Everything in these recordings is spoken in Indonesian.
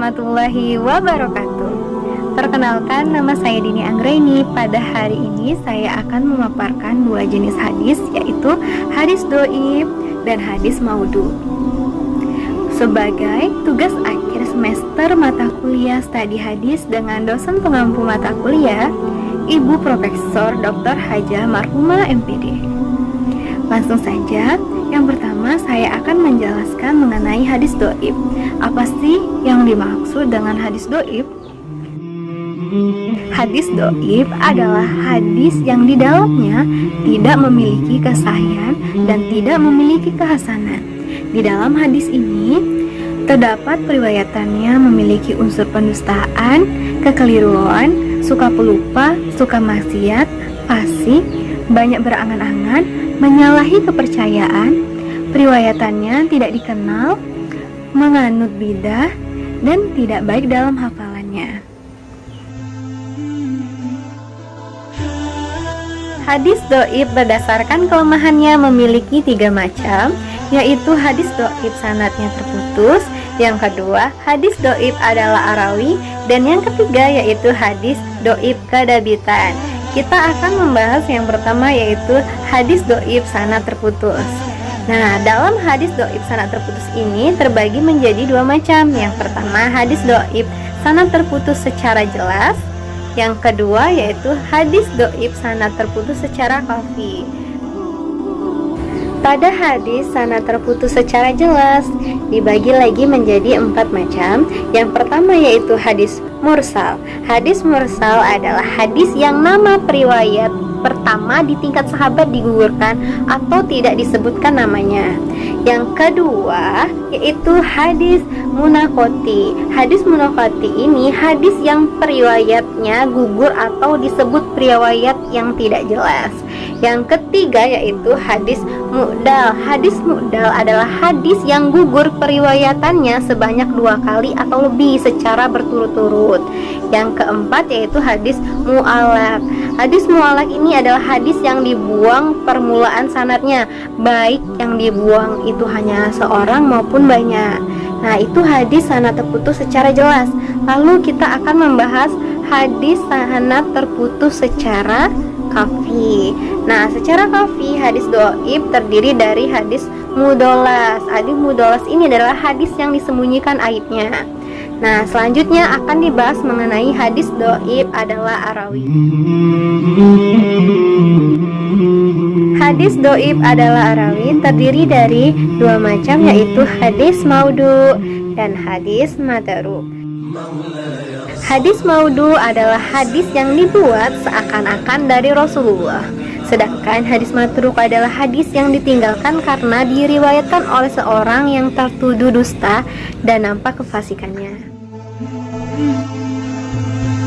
warahmatullahi wabarakatuh. Perkenalkan, nama saya Dini Anggraini. Pada hari ini saya akan memaparkan dua jenis hadis, yaitu hadis do'if dan hadis maudhu. Sebagai tugas akhir semester mata kuliah studi hadis dengan dosen pengampu mata kuliah, Ibu Profesor Dr. Hajah Marhumah MPD. Langsung saja, yang pertama saya akan menjelaskan mengenai hadis do'if. Apa sih yang dimaksud dengan hadis do'if? Hadis do'if adalah hadis yang di dalamnya tidak memiliki kesahihan dan tidak memiliki kehasanan. Di dalam hadis ini terdapat periwayatannya memiliki unsur pendustaan, kekeliruan, suka pelupa, suka maksiat, fasik, banyak berangan-angan, menyalahi kepercayaan, periwayatannya tidak dikenal, menganut bidah, dan tidak baik dalam hafalannya. Hadis do'if berdasarkan kelemahannya memiliki 3 macam, yaitu hadis do'if sanadnya terputus, yang kedua hadis do'if adalah arawi, dan yang ketiga yaitu hadis do'if kadabitan. Kita akan membahas yang pertama, yaitu hadis do'if sanad terputus. Nah, dalam hadis do'if sanad terputus ini terbagi menjadi 2 macam. Yang pertama hadis do'if sanad terputus secara jelas, yang kedua yaitu hadis do'if sanad terputus secara khafi. Pada hadis sanad terputus secara jelas dibagi lagi menjadi 4 macam. Yang pertama yaitu hadis mursal. Hadis mursal adalah hadis yang nama periwayat pertama di tingkat sahabat digugurkan atau tidak disebutkan namanya. Yang kedua yaitu hadis munaqati. Hadis munaqati ini hadis yang periwayatnya gugur atau disebut periwayat yang tidak jelas. Yang ketiga yaitu hadis mu'dal. Hadis mu'dal adalah hadis yang gugur periwayatannya sebanyak 2 kali atau lebih secara berturut-turut. Yang keempat yaitu hadis mu'allaq. Hadis mu'allaq ini adalah hadis yang dibuang permulaan sanadnya, baik yang dibuang itu hanya seorang maupun banyak. Nah, itu hadis sanad terputus secara jelas. Lalu kita akan membahas hadis sanad terputus secara khafi. Nah, secara khafi hadis do'if terdiri dari hadis mudolas. Hadis mudolas ini adalah hadis yang disembunyikan aibnya. Nah, selanjutnya akan dibahas mengenai hadis do'if adalah arawi. Hadis do'if adalah arawi terdiri dari 2 macam, yaitu hadis maudhu dan hadis mad'uf. Hadis maudhu adalah hadis yang dibuat seakan-akan dari Rasulullah. Sedangkan hadis mad'uf adalah hadis yang ditinggalkan karena diriwayatkan oleh seorang yang tertuduh dusta dan nampak kefasikannya.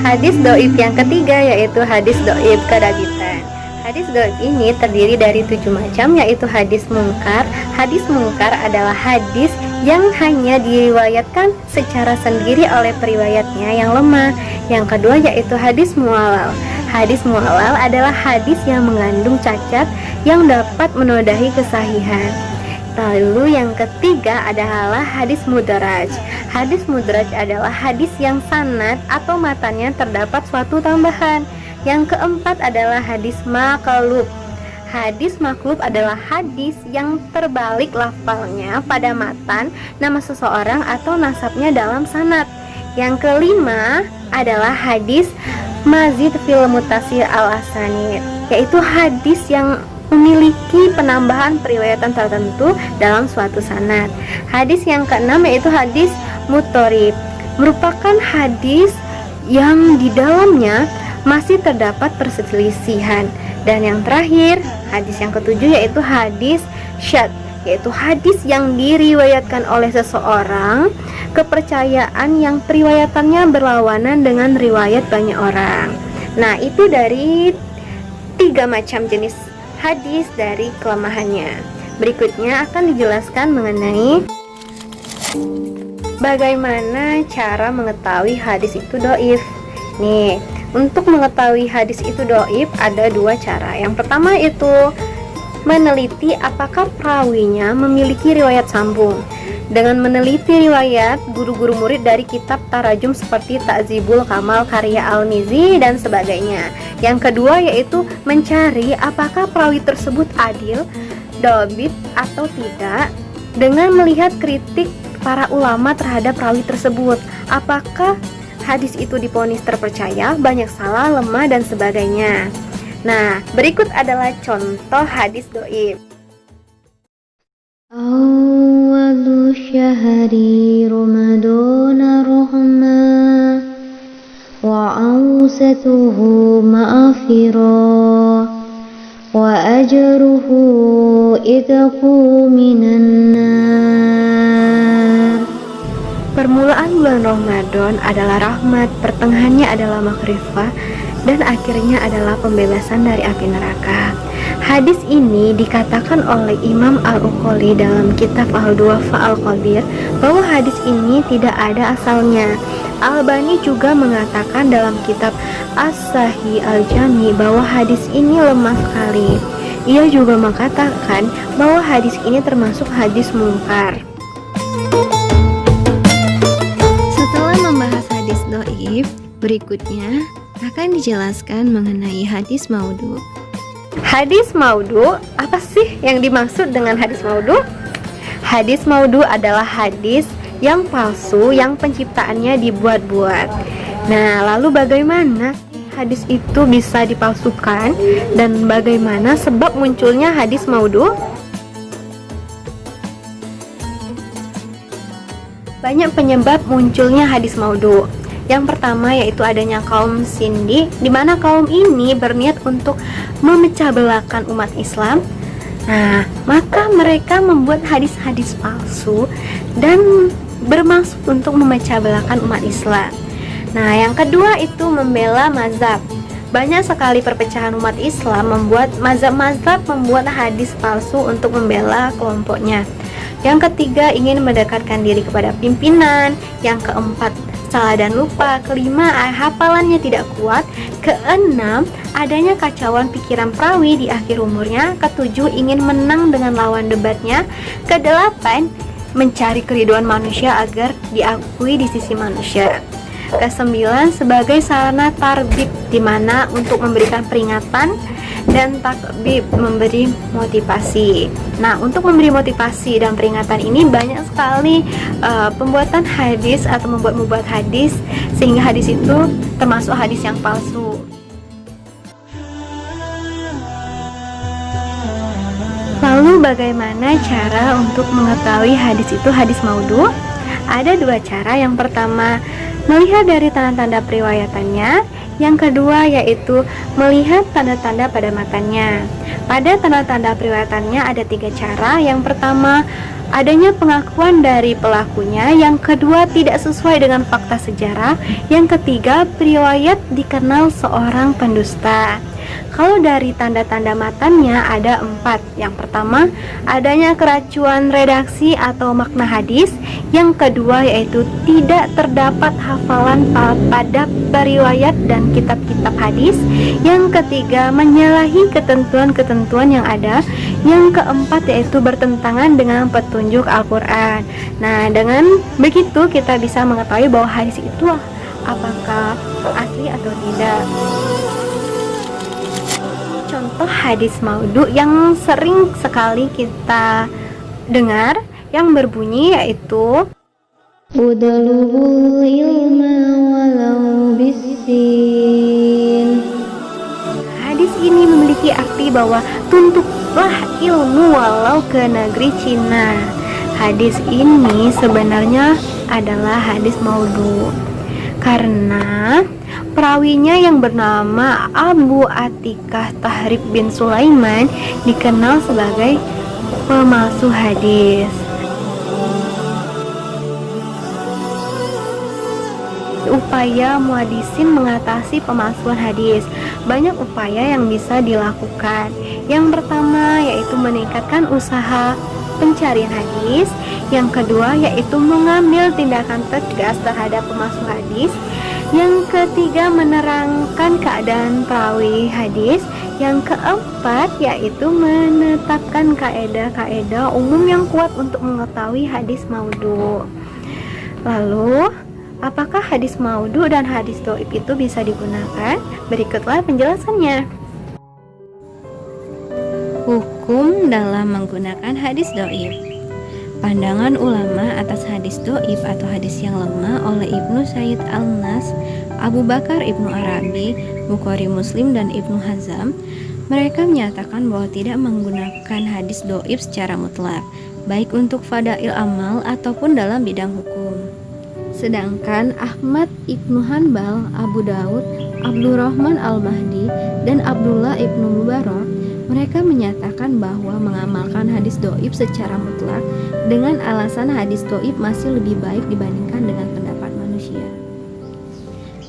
Hadis do'if yang ketiga yaitu hadis do'if kadabitan. Hadis do'if ini terdiri dari 7 macam, yaitu hadis mungkar. Hadis mungkar adalah hadis yang hanya diriwayatkan secara sendiri oleh periwayatnya yang lemah. Yang kedua yaitu hadis mu'allal. Hadis mu'allal adalah hadis yang mengandung cacat yang dapat menodai kesahihan. Lalu yang ketiga adalah hadis mudraj. Hadis mudraj adalah hadis yang sanad atau matanya terdapat suatu tambahan. Yang keempat adalah hadis maqlub. Hadis maqlub adalah hadis yang terbalik lafalnya pada matan nama seseorang atau nasabnya dalam sanad. Yang kelima adalah hadis mazid fil mutasir al-asanid, yaitu hadis yang memiliki penambahan periwayatan tertentu dalam suatu sanad. Hadis yang keenam yaitu hadis muttorib, merupakan hadis yang di dalamnya masih terdapat perselisihan. Dan yang terakhir, hadis yang ketujuh yaitu hadis syadz, yaitu hadis yang diriwayatkan oleh seseorang, kepercayaan yang periwayatannya berlawanan dengan riwayat banyak orang. Nah, itu dari 3 macam jenis hadis dari kelemahannya. Berikutnya akan dijelaskan mengenai bagaimana cara mengetahui hadis itu do'if. Nih, untuk mengetahui hadis itu do'if ada 2 cara. Yang pertama itu meneliti apakah perawinya memiliki riwayat sambung. Dengan meneliti riwayat guru-guru murid dari kitab tarajum seperti Ta'zibul Kamal karya Al-Mizi dan sebagainya. Yang kedua yaitu mencari apakah perawi tersebut adil, dhabit atau tidak, dengan melihat kritik para ulama terhadap perawi tersebut. Apakah hadis itu divonis terpercaya, banyak salah, lemah dan sebagainya. Nah, berikut adalah contoh hadis dhaif. Awwalu syahri Ramadana rahma wa awsatuhu ma'afira wa ajruhu idqu minan nar. Permulaan bulan Ramadan adalah rahmat, pertengahannya adalah makrifah, dan akhirnya adalah pembebasan dari api neraka. Hadis ini dikatakan oleh Imam Al-Uqayli dalam kitab Al-Du'afa Al-Qadir bahwa hadis ini tidak ada asalnya. Al-Albani juga mengatakan dalam kitab As-Sahih Al-Jami bahwa hadis ini lemah sekali. Ia juga mengatakan bahwa hadis ini termasuk hadis mungkar. Setelah membahas hadis dhaif, berikutnya akan dijelaskan mengenai hadis maudhu. Hadis maudhu, apa sih yang dimaksud dengan hadis maudhu? Hadis maudhu adalah hadis yang palsu yang penciptaannya dibuat-buat. Nah, lalu bagaimana hadis itu bisa dipalsukan dan bagaimana sebab munculnya hadis maudhu? Banyak penyebab munculnya hadis maudhu. Yang pertama yaitu adanya kaum Sindi, di mana kaum ini berniat untuk memecah belahkan umat Islam. Nah, maka mereka membuat hadis-hadis palsu dan bermaksud untuk memecah belahkan umat Islam. Nah, yang kedua itu membela mazhab. Banyak sekali perpecahan umat Islam membuat mazhab-mazhab membuat hadis palsu untuk membela kelompoknya. Yang ketiga ingin mendekatkan diri kepada pimpinan. Yang keempat salah dan lupa. Kelima, hafalannya tidak kuat. Keenam, adanya kacauan pikiran perawi di akhir umurnya. Ketujuh, ingin menang dengan lawan debatnya. Kedelapan, mencari keriduan manusia agar diakui di sisi manusia. Kesembilan, sebagai sarana tarbib, di mana untuk memberikan peringatan, dan takbib, memberi motivasi. Nah, untuk memberi motivasi dan peringatan ini banyak sekali pembuatan hadis atau membuat hadis sehingga hadis itu termasuk hadis yang palsu. Lalu bagaimana cara untuk mengetahui hadis itu hadis maudhu? Ada dua cara. Yang pertama, melihat dari tanda-tanda periwayatannya. Yang kedua yaitu melihat tanda-tanda pada matanya. Pada tanda-tanda periwayatannya ada tiga cara. Yang pertama, adanya pengakuan dari pelakunya. Yang kedua, tidak sesuai dengan fakta sejarah. Yang ketiga, periwayat dikenal seorang pendusta. Kalau dari tanda-tanda matanya ada 4. Yang pertama, adanya keracuan redaksi atau makna hadis. Yang kedua yaitu tidak terdapat hafalan pada periwayat dan kitab-kitab hadis. Yang ketiga, menyalahi ketentuan-ketentuan yang ada. Yang keempat yaitu bertentangan dengan petunjuk Al-Quran. Nah, dengan begitu kita bisa mengetahui bahwa hadis itu apakah asli atau tidak. Contoh hadis maudhu yang sering sekali kita dengar yang berbunyi yaitu Udalul ilma walau bisin. Hadis ini memiliki arti bahwa tuntutlah ilmu walau ke negeri Cina. Hadis ini sebenarnya adalah hadis maudhu karena perawinya yang bernama Abu Atikah Tahrib bin Sulaiman dikenal sebagai pemalsu hadis. Upaya muhaddisin mengatasi pemalsuan hadis. Banyak upaya yang bisa dilakukan. Yang pertama yaitu meningkatkan usaha pencarian hadis. Yang kedua yaitu mengambil tindakan tegas terhadap pemalsu hadis. Yang ketiga, menerangkan keadaan perawi hadis. Yang keempat, yaitu menetapkan kaedah-kaedah umum yang kuat untuk mengetahui hadis maudhu. Lalu, apakah hadis maudhu dan hadis dhaif itu bisa digunakan? Berikutlah penjelasannya. Hukum dalam menggunakan hadis dhaif. Pandangan ulama atas hadis dhaif atau hadis yang lemah oleh Ibnu Sayyid Al-Nas, Abu Bakar Ibnu Arabi, Bukhari Muslim, dan Ibnu Hazm, mereka menyatakan bahwa tidak menggunakan hadis dhaif secara mutlak, baik untuk fadail amal ataupun dalam bidang hukum. Sedangkan Ahmad Ibnu Hanbal, Abu Daud, Abdurrahman Al-Mahdi, dan Abdullah Ibnu Mubarak, mereka menyatakan bahwa mengamalkan hadis dhaif secara mutlak dengan alasan hadis dhaif masih lebih baik dibandingkan dengan pendapat manusia.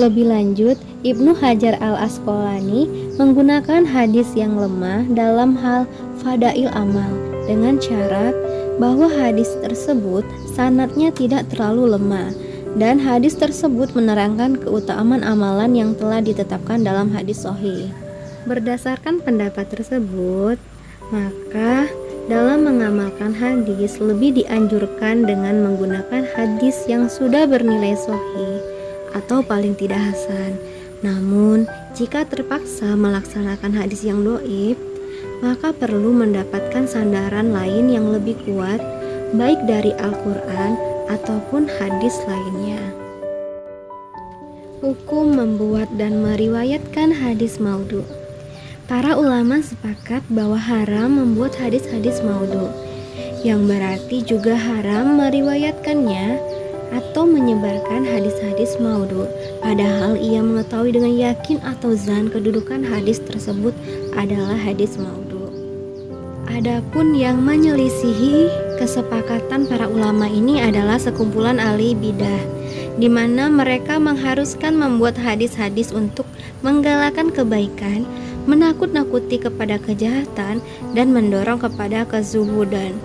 Lebih lanjut, Ibnu Hajar Al-Asqalani menggunakan hadis yang lemah dalam hal fadail amal dengan syarat bahwa hadis tersebut sanadnya tidak terlalu lemah dan hadis tersebut menerangkan keutamaan amalan yang telah ditetapkan dalam hadis sahih. Berdasarkan pendapat tersebut, maka dalam mengamalkan hadis lebih dianjurkan dengan menggunakan hadis yang sudah bernilai sahih atau paling tidak hasan. Namun, jika terpaksa melaksanakan hadis yang dhaif, maka perlu mendapatkan sandaran lain yang lebih kuat, baik dari Al-Quran ataupun hadis lainnya. Hukum membuat dan meriwayatkan hadis maudhu. Para ulama sepakat bahwa haram membuat hadis-hadis maudhu, yang berarti juga haram meriwayatkannya atau menyebarkan hadis-hadis maudhu, padahal ia mengetahui dengan yakin atau zan kedudukan hadis tersebut adalah hadis maudhu. Adapun yang menyelisihi kesepakatan para ulama ini adalah sekumpulan ahli bidah, di mana mereka mengharuskan membuat hadis-hadis untuk menggalakkan kebaikan, menakut-nakuti kepada kejahatan, dan mendorong kepada kezuhudan.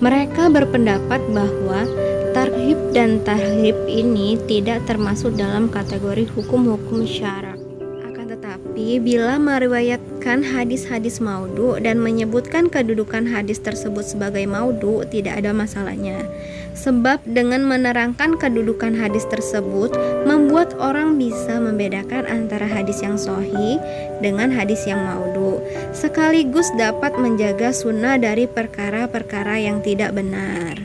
Mereka berpendapat bahwa tarhib dan tahrib ini tidak termasuk dalam kategori hukum-hukum syarak. Akan tetapi, bila meriwayatkan hadis-hadis maudhu dan menyebutkan kedudukan hadis tersebut sebagai maudhu, tidak ada masalahnya. Sebab dengan menerangkan kedudukan hadis tersebut, membuat orang bisa membedakan antara hadis yang sahih dengan hadis yang maudhu, sekaligus dapat menjaga sunnah dari perkara-perkara yang tidak benar.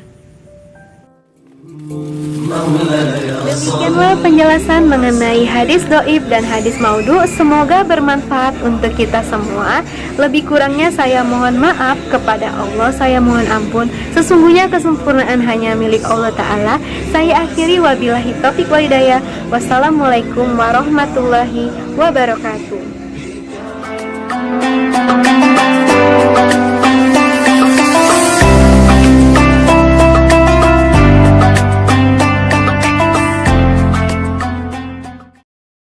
Demikianlah penjelasan mengenai hadis dhaif dan hadis maudhu. Semoga bermanfaat untuk kita semua. Lebih kurangnya saya mohon maaf kepada Allah, saya mohon ampun. Sesungguhnya kesempurnaan hanya milik Allah Ta'ala. Saya akhiri wabillahi taufiq wal hidayah. Wassalamualaikum warahmatullahi wabarakatuh.